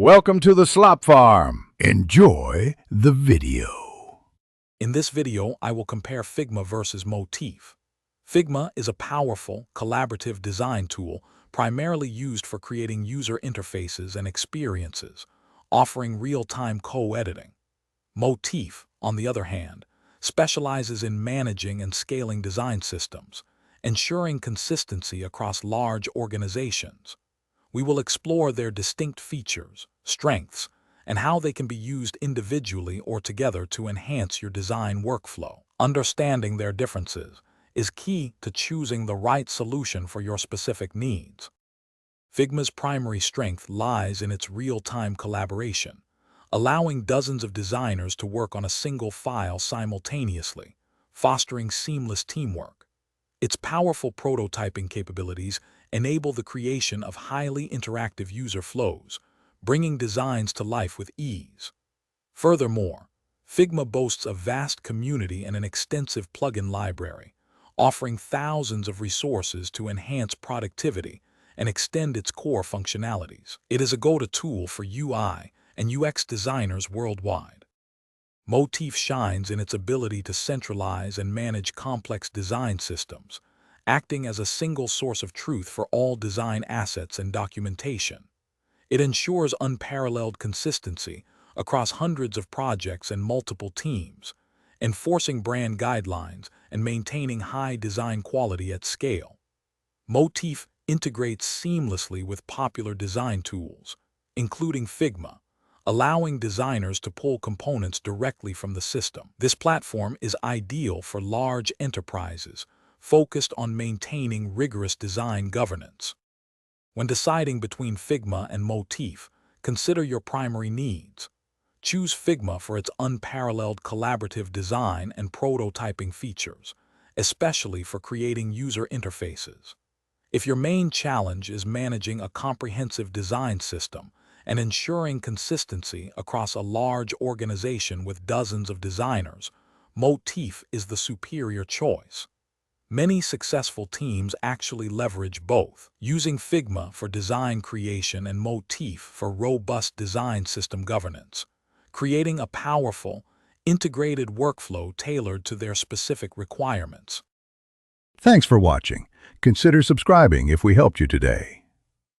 Welcome to the Slop Farm. Enjoy the video. In this video, I will compare Figma versus Motif. Figma is a powerful, collaborative design tool primarily used for creating user interfaces and experiences, offering real-time co-editing. Motif, on the other hand, specializes in managing and scaling design systems, ensuring consistency across large organizations. We will explore their distinct features, strengths, and how they can be used individually or together to enhance your design workflow. Understanding their differences is key to choosing the right solution for your specific needs. Figma's primary strength lies in its real-time collaboration, allowing dozens of designers to work on a single file simultaneously, fostering seamless teamwork. Its powerful prototyping capabilities enable the creation of highly interactive user flows, bringing designs to life with ease. Furthermore, Figma boasts a vast community and an extensive plugin library, offering thousands of resources to enhance productivity and extend its core functionalities. It is a go-to tool for UI and UX designers worldwide. Motif shines in its ability to centralize and manage complex design systems, acting as a single source of truth for all design assets and documentation. It ensures unparalleled consistency across hundreds of projects and multiple teams, enforcing brand guidelines and maintaining high design quality at scale. Motif integrates seamlessly with popular design tools, including Figma, allowing designers to pull components directly from the system. This platform is ideal for large enterprises focused on maintaining rigorous design governance. When deciding between Figma and Motif, consider your primary needs. Choose Figma for its unparalleled collaborative design and prototyping features, especially for creating user interfaces. If your main challenge is managing a comprehensive design system and ensuring consistency across a large organization with dozens of designers, Motif is the superior choice. Many successful teams actually leverage both, using Figma for design creation and Motif for robust design system governance, creating a powerful, integrated workflow tailored to their specific requirements. Thanks for watching. Consider subscribing if we helped you today.